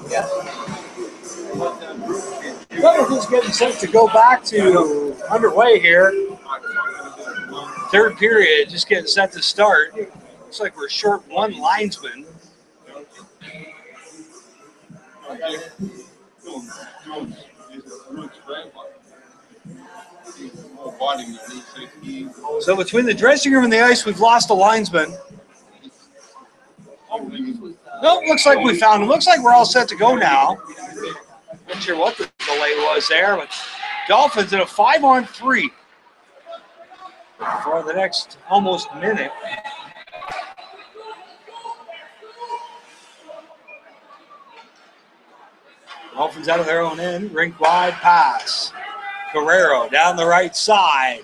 Yeah. Everything's getting set to go back to underway here. Third period, just getting set to start. Looks like we're short one linesman. So between the dressing room and the ice, we've lost a linesman. Nope, looks like we found him. Looks like we're all set to go now. Not sure what the delay was there, but Dolphins in a 5-on-3 for the next almost minute. Dolphins out of their own end, rink wide pass. Guerrero down the right side.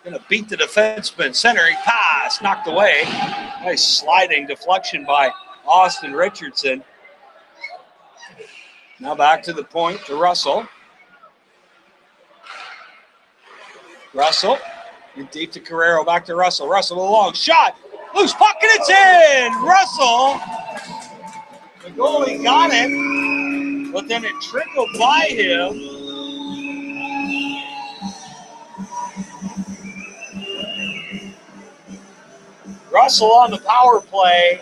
Going to beat the defenseman. Centering pass, knocked away. Nice sliding deflection by Austin Richardson. Now back to the point to Russell. Russell, deep to Guerrero, back to Russell. Russell with a long shot. Loose puck and it's in! Russell, the goalie got it, but then it trickled by him. Russell on the power play.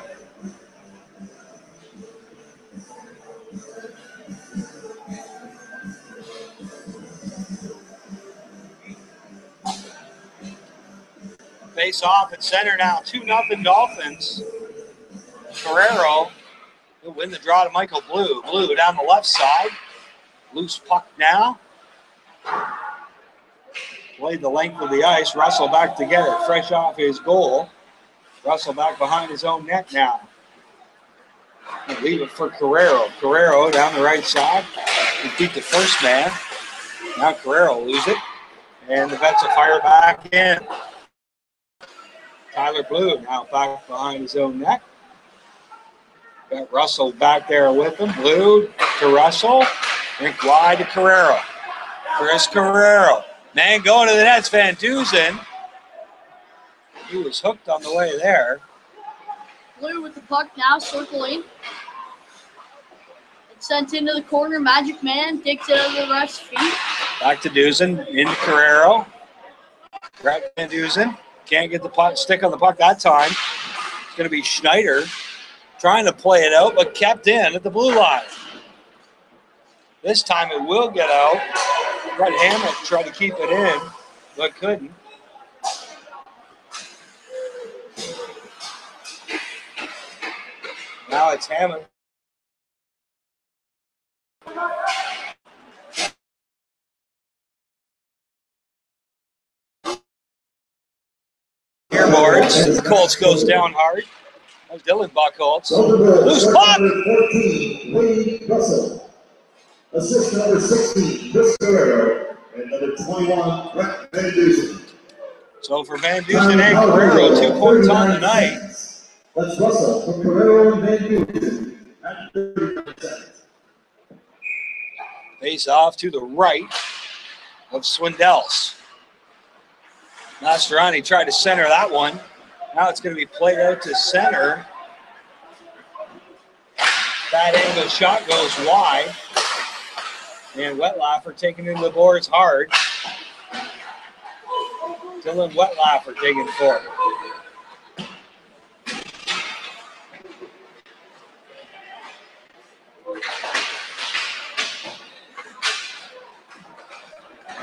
Face off at center now, 2-0 Dolphins. Guerrero will win the draw to Michael Blue. Blue down the left side. Loose puck now. Played the length of the ice. Russell back to get it, fresh off his goal. Russell back behind his own net now. Leave it for Guerrero. Guerrero down the right side. He beat the first man. Now Guerrero lose it. And the Vets will fire back in. Tyler Blue now back behind his own net. Got Russell back there with him. Blue to Russell. Rink wide to Guerrero. Chris Guerrero. Man going to the nets, Van Dusen. He was hooked on the way there. Blue with the puck now, circling. It's sent into the corner. Magic Man digs it out of the ref's feet. Back to Dusen, into Guerrero. Grab Van Dusen. Can't get the puck, stick on the puck that time. It's going to be Schneider trying to play it out, but kept in at the blue line. This time it will get out. Brett Hammett tried to keep it in, but couldn't. Now it's Hammond. Boards. The Colts goes down hard. That's Dylan Buckholz. Loose puck. 14, Wade Russell. Assist number 60, Chris Guerrero. And number 21, Brett Van Dusen. So for Van Dusen and Guerrero, 2 points on the night. That's Russell for Guerrero and Van Dusen at 39 seconds. Face off to the right of Swindells. Mastrani tried to center that one. Now it's going to be played out to center. That angle shot goes wide. And Wetlaufer taking into the boards hard. Dylan Wetlaufer taking it for it.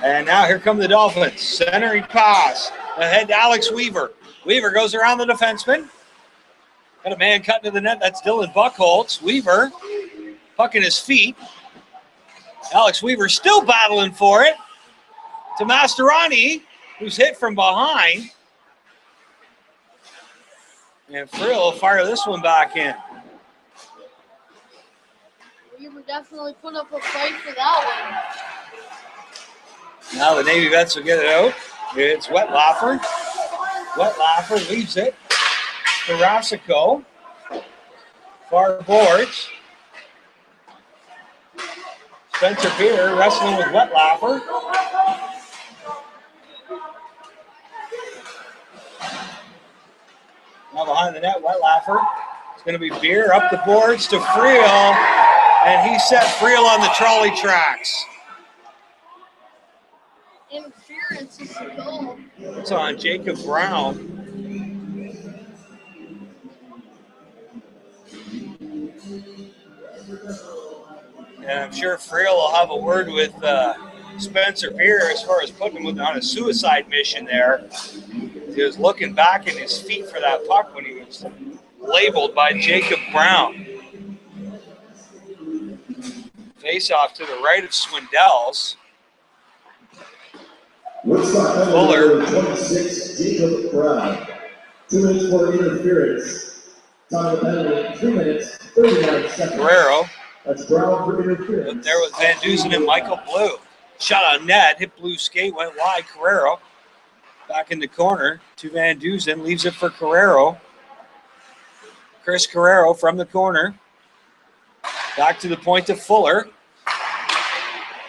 And now here come the Dolphins. Centering pass. Ahead to Alex Weaver. Weaver goes around the defenseman. Got a man cutting to the net. That's Dylan Buckholz. Weaver, puck in his feet. Alex Weaver still battling for it. To Mastroianni, who's hit from behind. And Frill will fire this one back in. Weaver definitely put up a fight for that one. Now the Navy Vets will get it out. It's Wetlaufer. Wetlaufer leaves it to Rasico. Far boards. Spencer Peter wrestling with Wetlaufer. Now behind the net, Wetlaufer. It's going to be Beer up the boards to Friel. And he set Friel on the trolley tracks. Interference is the goal. It's on Jacob Brown. And I'm sure Friel will have a word with Spencer Beer as far as putting him on a suicide mission there. He was looking back in his feet for that puck when he was labeled by Jacob Brown. Face off to the right of Swindells. Woodstock Fuller. number 26, Jacob Brown. 2 minutes for interference. Time of the penalty, 3 minutes, 39 seconds. Guerrero. That's Brown for interference. There was Van Dusen and Michael Blue. Shot on net, hit Blue skate, went wide. Guerrero back in the corner to Van Dusen, leaves it for Guerrero. Chris Guerrero from the corner. Back to the point to Fuller.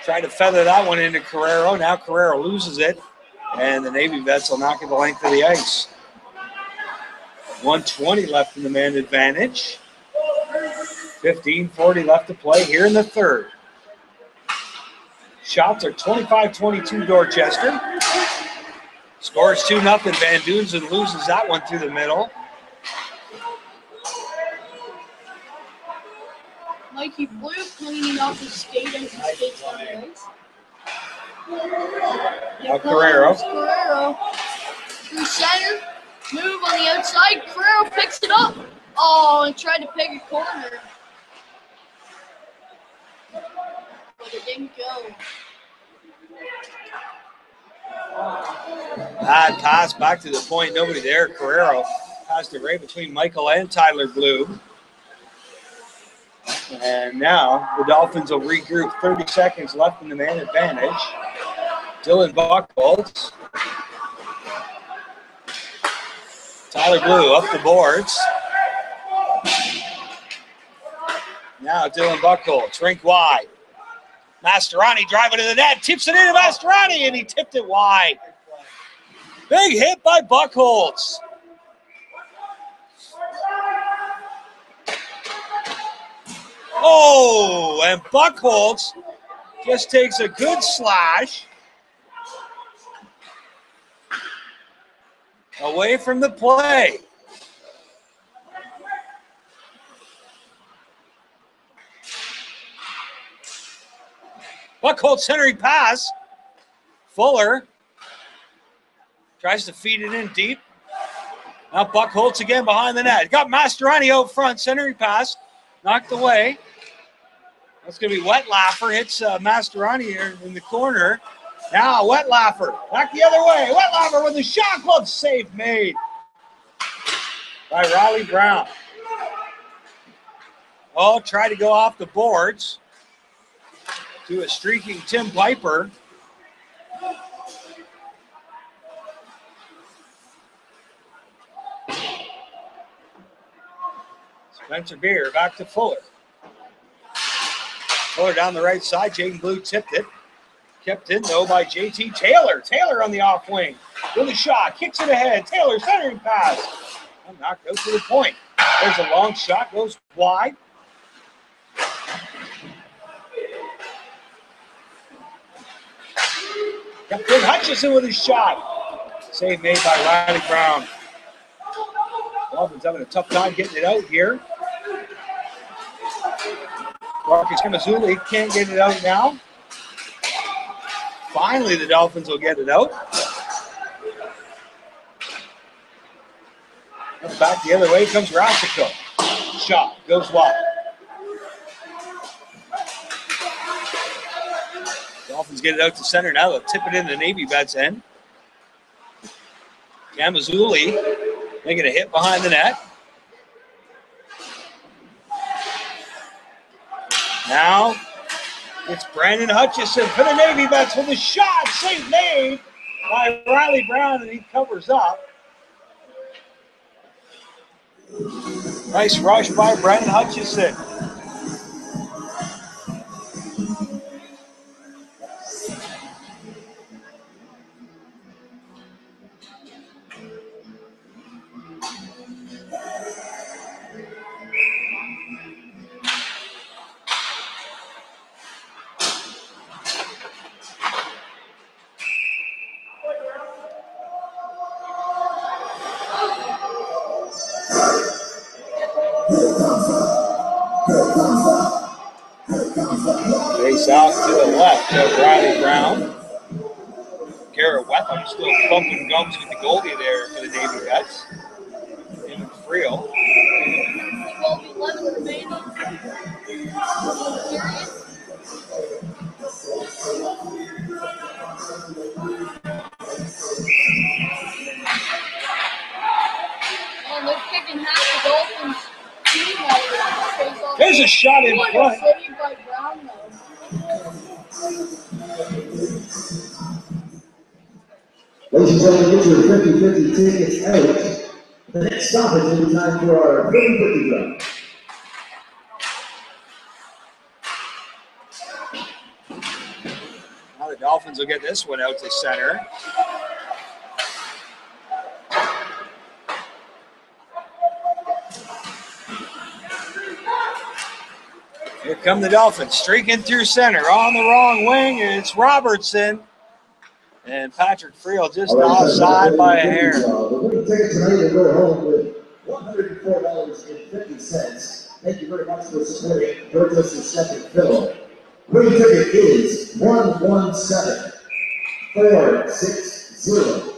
Tried to feather that one into Guerrero. Now Guerrero loses it, and the Navy vets will knock it the length of the ice. 1:20 left in the man advantage. 15:40 left to play here in the third. Shots are 25-22 Dorchester. Scores 2-0. Van Dusen loses that one through the middle. Mikey Blue cleaning off his skate as he skates on the ice. Now Guerrero. Guerrero through center. Move on the outside. Guerrero picks it up. Oh, and tried to pick a corner. But it didn't go. Bad pass back to the point. Nobody there. Guerrero passed it right between Michael and Tyler Blue. And now the Dolphins will regroup. 30 seconds left in the man advantage. Dylan Buchholz. Tyler Blue up the boards. Now Dylan Buchholz, rink wide. Mastroianni driving to the net, tips it into Mastroianni, and he tipped it wide. Big hit by Buchholz. Oh, and Buchholz just takes a good slash away from the play. Buchholz centering pass. Fuller tries to feed it in deep. Now Buchholz again behind the net. Got Mastroianni out front, centering pass. Knocked away. That's going to be Wetlaufer. Hits Mastroianni here in the corner. Now Wetlaufer. Back the other way. Wetlaufer with the shot glove save made by Riley Brown. Oh, try to go off the boards to a streaking Tim Piper. Spencer Beer back to Fuller. Fuller down the right side. Jaden Blue tipped it. Kept in, though, by JT Taylor. Taylor on the off wing. With a shot. Kicks it ahead. Taylor centering pass. And knocked out to the point. There's a long shot. Goes wide. Kept in Hutchison with his shot. Save made by Riley Brown. Dolphins having a tough time getting it out here. Marcus Kamazuli can't get it out now. Finally, the Dolphins will get it out. And back the other way comes Rasico. Shot goes wide. Dolphins get it out to center now. They'll tip it in the Navy Vets end. Kamazuli making a hit behind the net. Now it's Brandon Hutchison for the Navy Vets with a shot. Save made by Riley Brown, and he covers up. Nice rush by Brandon Hutchison. Face out to the left of Riley Brown. Garrett Wetham still bumping gums with the goalie there for the Navy Vets. Him and Friel. 12-11 remaining. Period. And they're kicking half the Dolphins' team out of the face-off. There's a shot in What front. a save by Brown, though. Ladies and gentlemen, get your 50-50 tickets out. The next stoppage will be time for our 50-50 round. Now the Dolphins will get this one out to center. Here come the Dolphins, streaking through center on the wrong wing, and it's Robertson. And Patrick Friel just offside by a hair. The winning ticket tonight will go home with $104.50. Thank you very much for supporting Dorchester Sept and Phil. Winning ticket is 117460.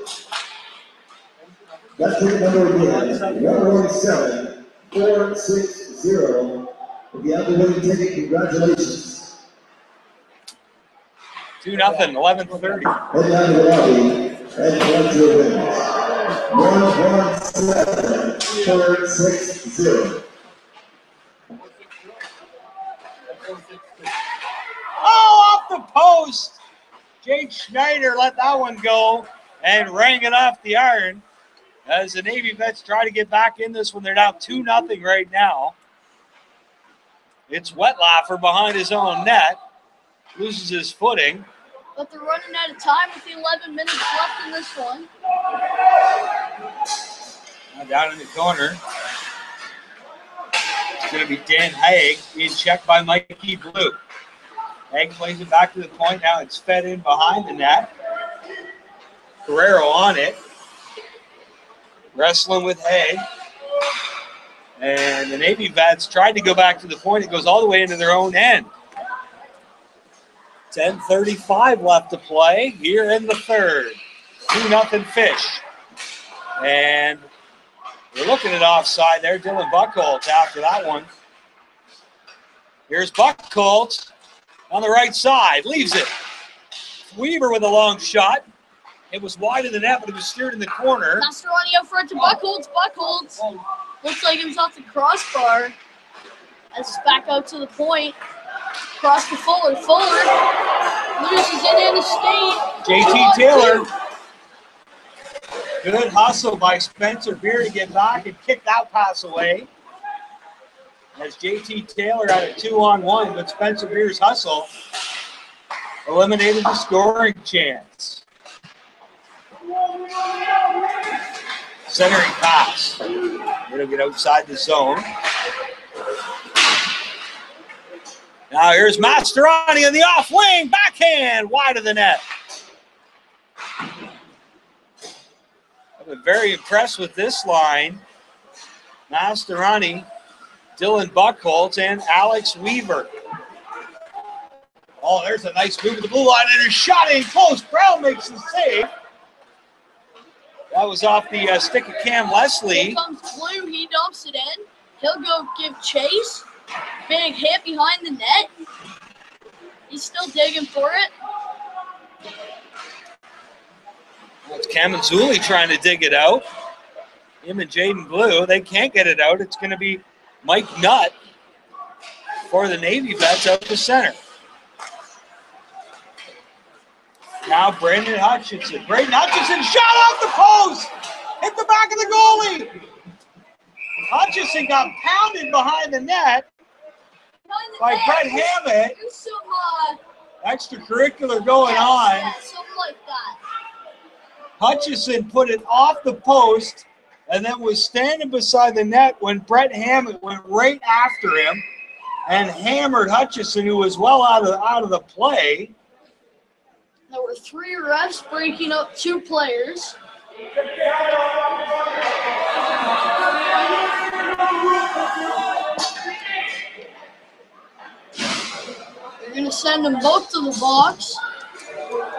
That ticket number again, 117460. If you have the winning ticket, congratulations. 2-0, 11:30. Head down to the lobby and collect your winners. 117460. Oh, off the post. Jake Schneider let that one go and rang it off the iron as the Navy Vets try to get back in this one. They're down 2-0 right now. It's Wetlaufer behind his own net. Loses his footing. But they're running out of time with the 11 minutes left in this one. Now down in the corner. It's going to be Dan Haig being checked by Mikey Blue. Haig plays it back to the point. Now it's fed in behind the net. Guerrero on it. Wrestling with Haig. And the Navy Vets tried to go back to the point. It goes all the way into their own end. 10:35 left to play here in the third. 2-0 Fish. And we're looking at offside there. Dylan Buckholz after that one. Here's Buckholz on the right side. Leaves it. Weaver with a long shot. It was wide of the net, but it was steered in the corner. Masteroni up front to Buckholz. Buckholz looks like he's off the crossbar. As it's back out to the point. Cross to Fuller. Fuller loses it in the state. JT Taylor. Good hustle by Spencer Beer to get back and kick that pass away. As JT Taylor had a 2-on-1, but Spencer Beer's hustle eliminated the scoring chance. Centering pass. It'll get outside the zone. Now here's Masteroni on the off wing, backhand, wide of the net. I've been very impressed with this line. Masteroni, Dylan Buckholz, and Alex Weaver. Oh, there's a nice move to the blue line and a shot in close. Brown makes the save. That was off the stick of Cam Leslie. Here comes Blue, he dumps it in. He'll go give chase. Big hit behind the net. He's still digging for it. It's Kamanzuli trying to dig it out. Him and Jaden Blue, they can't get it out. It's going to be Mike Nutt for the Navy Vets out to center. Now Brandon Hutchinson. Braden Hutchinson shot off the post. Hit the back of the goalie. Hutchinson got pounded behind the net by Brett Hammett. There's some, Extracurricular going on. yeah, something like that. Hutchison put it off the post and then was standing beside the net when Brett Hammett went right after him and hammered Hutchison, who was well out of the play. There were 3 refs breaking up 2 players. They're going to send them both to the box.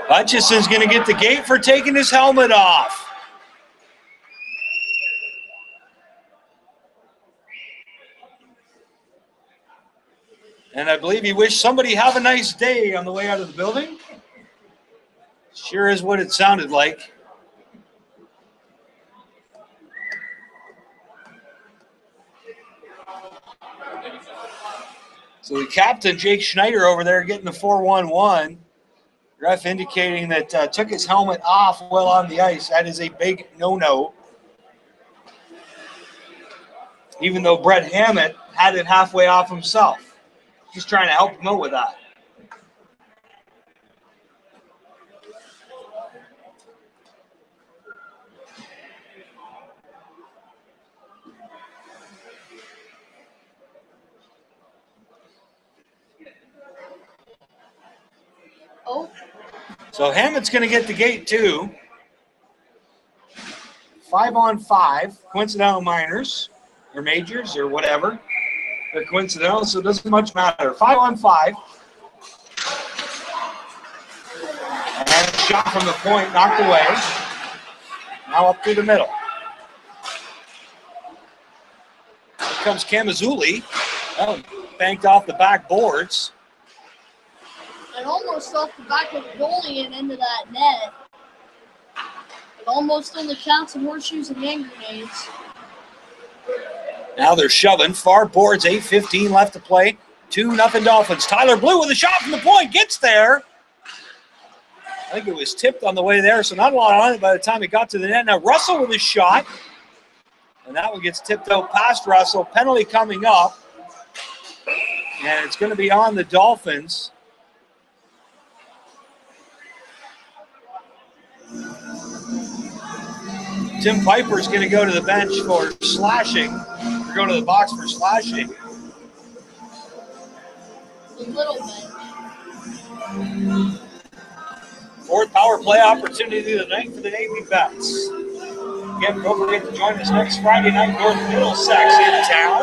Hutchison's going to get the gate for taking his helmet off. And I believe he wished somebody have a nice day on the way out of the building. Sure is what it sounded like. So the captain, Jake Schneider, over there getting the 4-1-1. Ref indicating that took his helmet off while on the ice. That is a big no-no. Even though Brett Hammett had it halfway off himself. Just trying to help him out with that. Oh. So Hammett's going to get the gate too. 5-on-5, coincidental minors or majors or whatever. They're coincidental, so it doesn't much matter. 5-on-5. And a shot from the point, knocked away. Now up through the middle. Here comes Kamazuli. That one banked off the back boards. And almost off the back of the goalie and into that net. It almost only counts some horseshoes and hand grenades. Now they're shoving. Far boards, 8:15 left to play. 2-0 Dolphins. Tyler Blue with a shot from the point. Gets there. I think it was tipped on the way there, so not a lot on it by the time it got to the net. Now Russell with a shot. And that one gets tipped out past Russell. Penalty coming up. And it's going to be on the Dolphins. Tim Piper is going to go to the bench for slashing. Or go to the box for slashing. The little bench. Fourth power play opportunity of the night for the Navy Vets. Again, don't forget to join us next Friday night, North Middlesex in town.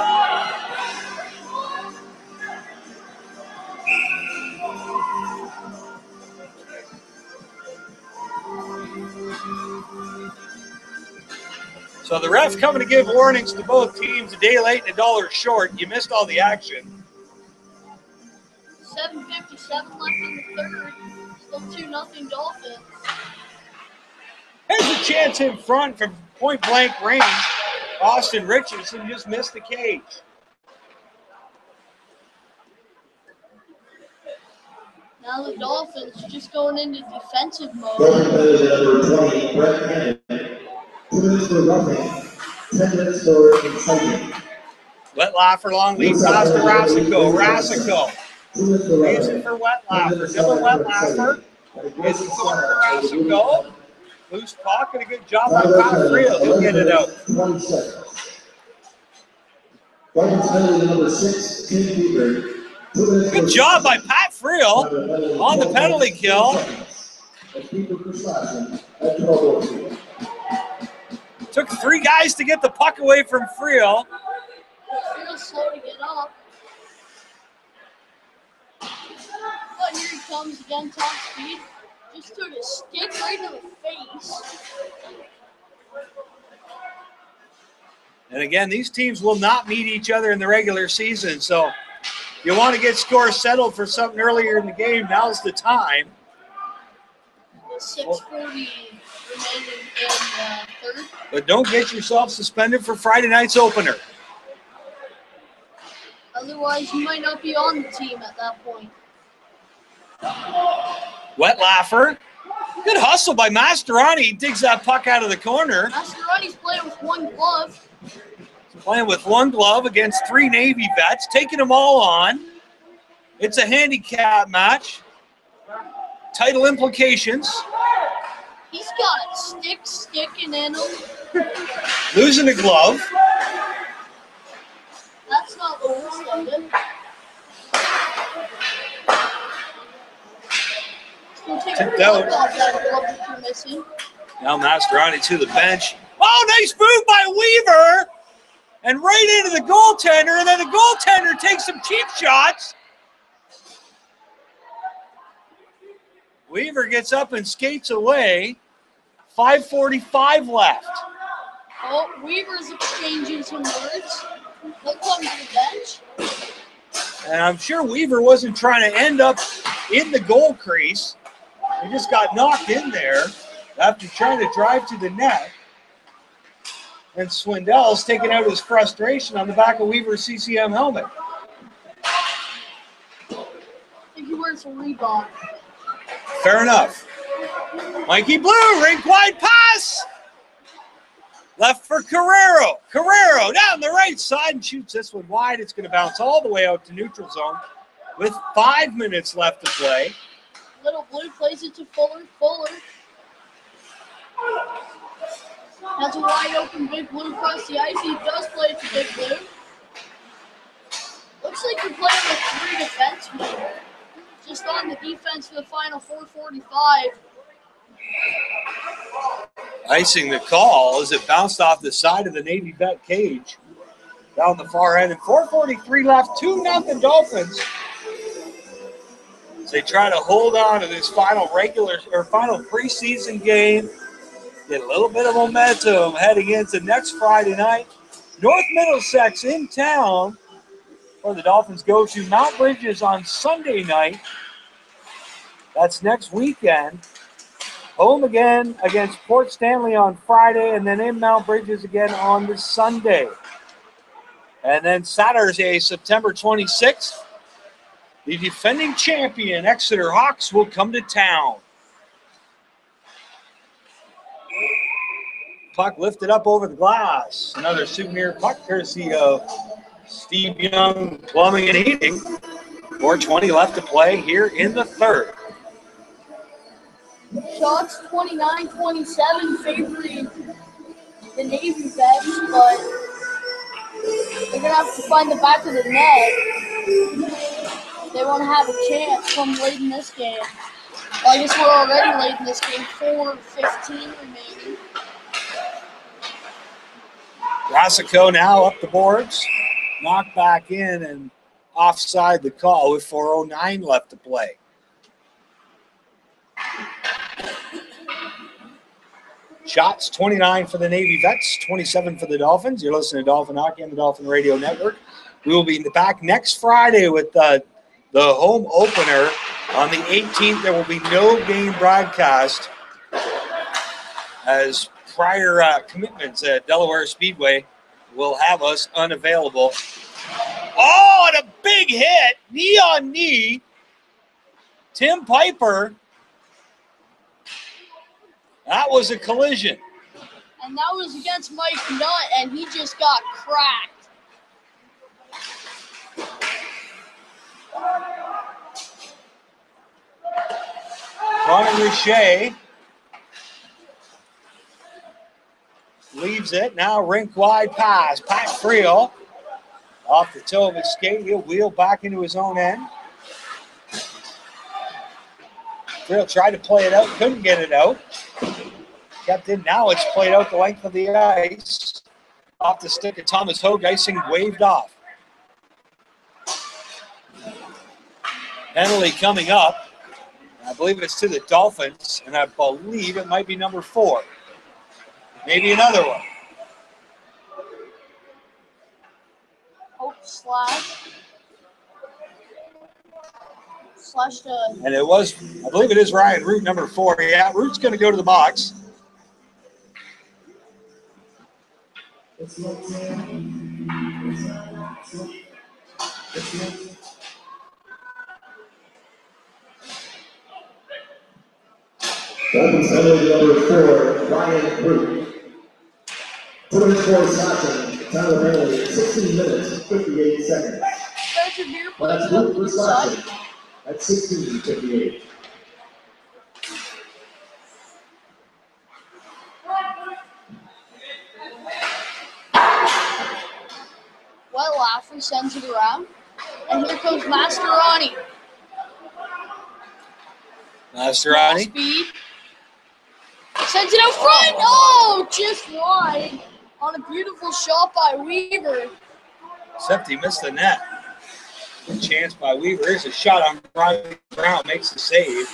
So the ref coming to give warnings to both teams a day late and $1 short. You missed all the action. 7:57 left in the third. Still 2-0 Dolphins. There's a chance in front from point-blank range. Austin Richardson just missed the cage. Now the Dolphins just going into defensive mode. Number 20, Brett Hammond. 2 minutes for roughing, 10 minutes for inciting. Wettlaufer long lead pass to Rasico. Rasico leaves it for Wettlaufer. Dylan Wettlaufer is in corner to Rasico. Loose puck and a good job by Pat Friel. He'll get it out. 20 seconds. Dolphins penalty number 6, Tim Bieber. Good job by Pat Friel on the penalty kill. Took 3 guys to get the puck away from Friel. Friel's slow to get up. But here he comes again, top speed. Just took a stick right to the face. And again, these teams will not meet each other in the regular season, so you want to get scores settled for something earlier in the game, now's the time. 6:40 remaining in third. But don't get yourself suspended for Friday night's opener. Otherwise, you might not be on the team at that point. Wettlaufer. Good hustle by Mastroianni. He digs that puck out of the corner. Mastroianni's playing with one glove. Playing with one glove against 3 Navy vets, taking them all on. It's a handicap match. Title implications. He's got sticks sticking in him. Losing a glove. That's not the worst of it. Tipped out. Now Mastroianni to the bench. Oh, nice move by Weaver. And right into the goaltender. And then the goaltender takes some cheap shots. Weaver gets up and skates away. 5:45 left. Oh, Weaver's exchanging some words. He'll come to the bench. And I'm sure Weaver wasn't trying to end up in the goal crease. He just got knocked in there after trying to drive to the net. And Swindell's taking out his frustration on the back of Weaver's CCM helmet. I think he wears a Reebok. Fair enough. Mikey Blue, rink wide pass. Left for Carrero. Carrero down the right side and shoots this one wide. It's going to bounce all the way out to neutral zone with 5 minutes left to play. Little Blue plays it to Fuller. Fuller has a wide open Big Blue across the ice. He does play it to Big Blue. Looks like you're playing with 3 defensemen. Just on the defense for the final 4:45. Icing the call as it bounced off the side of the Navy Vet cage down the far end. And 4:43 left, 2-0 Dolphins. As they try to hold on to this final preseason game. Get a little bit of momentum heading into next Friday night. North Middlesex in town, where the Dolphins go to Mount Bridges on Sunday night. That's next weekend. Home again against Port Stanley on Friday, and then in Mount Bridges again on the Sunday. And then Saturday, September 26th, the defending champion Exeter Hawks will come to town. Puck lifted up over the glass. Another souvenir puck courtesy of Steve Young Plumbing and Heating. 4:20 left to play here in the third. Shots 29-27 favoring the Navy Vets, but they're going to have to find the back of the net. They want to have a chance come late in this game. Well, I guess we're already late in this game. 4:15 remaining. Rossico now up the boards. Knocked back in and offside the call with 4:09 left to play. Shots 29 for the Navy Vets, 27 for the Dolphins. You're listening to Dolphin Hockey on the Dolphin Radio Network. We will be back next Friday with the home opener on the 18th. There will be no game broadcast as prior commitments at Delaware Speedway will have us unavailable. Oh, and a big hit, knee on knee. Tim Piper. That was a collision. And that was against Mike Nutt, and he just got cracked. Ronnie Richer leaves it. Now rink wide pass. Pat Creel off the toe of his skate. He'll wheel back into his own end. Creel tried to play it out, couldn't get it out. Kept in. Now it's played out the length of the ice. Off the stick of Thomas Hogue. Icing waved off. Penalty coming up. I believe it's to the Dolphins, and I believe it might be number 4. Maybe another one. Oh, slash to... And it was, I believe it is Ryan Root, number 4. Yeah, Root's going to go to the box. Dolphins penalty number 4, Ryan Root. Put in for slashing. Time of penalty, 16 minutes, 58 seconds. That's Root for slashing at 16:58. Well, Laffrey sends it around. And here comes Mastroianni. Mastroianni. Speed. Sends it out front. Oh, just wide. On a beautiful shot by Weaver. Except he missed the net. Good chance by Weaver. Here's a shot on Riley Brown. Makes the save.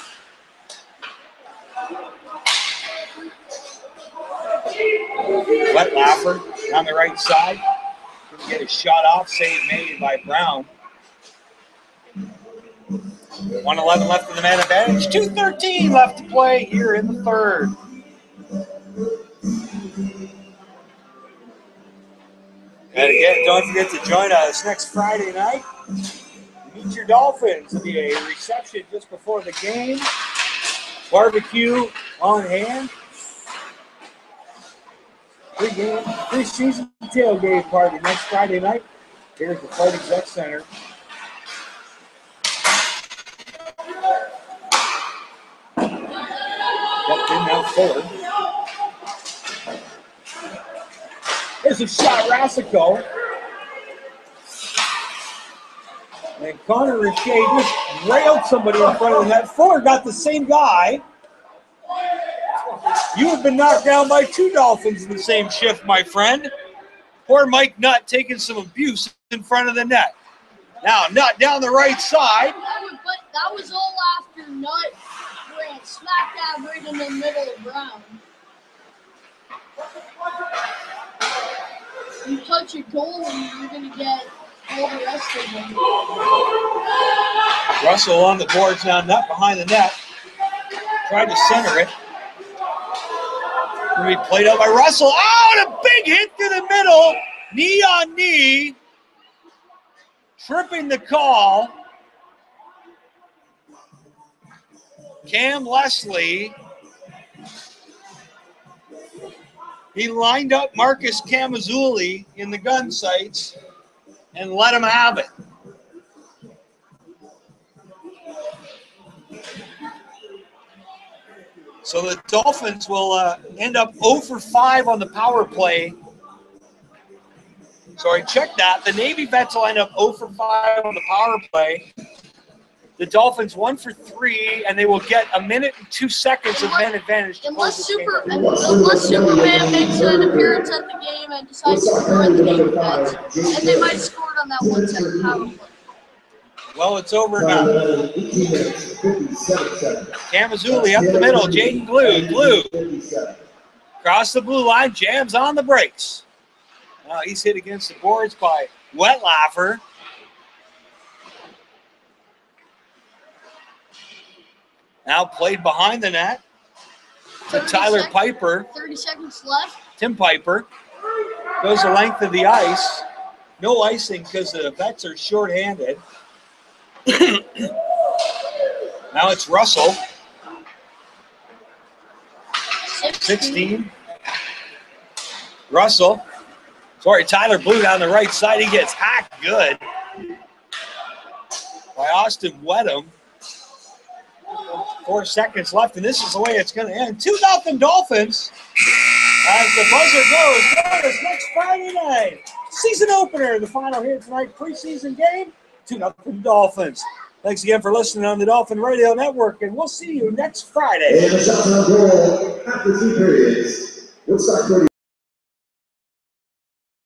Wetlaufer on the right side. Couldn't get a shot off. Save made by Brown. 1:11 left in the man advantage. 2:13 left to play here in the third. And again, don't forget to join us next Friday night. Meet your Dolphins. There'll be a reception just before the game. Barbecue on hand. Pre-season tailgate party next Friday night here at the Fight Exec Center. Yep, in now forward. There's a shot, Rassico. And Connor Richey just railed somebody in front of the net. Fuller got the same guy. You have been knocked down by 2 Dolphins in the same shift, my friend. Poor Mike Nutt taking some abuse in front of the net. Now, Nutt down the right side. That was all after Nutt ran smack dab right in the middle of Brown. You touch a goalie, you're going to get all the rest of them. Russell on the boards now, Nutt behind the net. Tried to center it. Going to be played out by Russell. Oh, and a big hit through the middle. Knee on knee. Tripping the call. Cam Leslie. He lined up Marcus Camazzulli in the gun sights and let him have it. So the Dolphins will end up 0 for 5 on the power play. Sorry, check that. The Navy Vets will end up 0 for 5 on the power play. The Dolphins 1 for 3, and they will get 1 minute and 2 seconds of man advantage. Unless Superman makes an appearance at the game and decides to run the Navy Vets, and they might score it on that 1 second power play. Well, it's over now. Camazzulli up the middle. Jaden Glue. Across the blue line. Jams on the brakes. Now he's hit against the boards by Wetlaufer. Now played behind the net to Tyler Piper. 30 seconds left. Tim Piper goes the length of the ice. No icing because the Vets are shorthanded. Now it's Russell. 16. Russell. Sorry, Tyler Blue down the right side. He gets hacked good by Austin Wedham. 4 seconds left, and this is the way it's going to end. 2-0 Dolphins as the buzzer goes. Join us next Friday night. Season opener, the final here tonight, preseason game. 2-0 Dolphins. Thanks again for listening on the Dolphin Radio Network, and we'll see you next Friday. And the shot on goal after 2 periods. Woodstock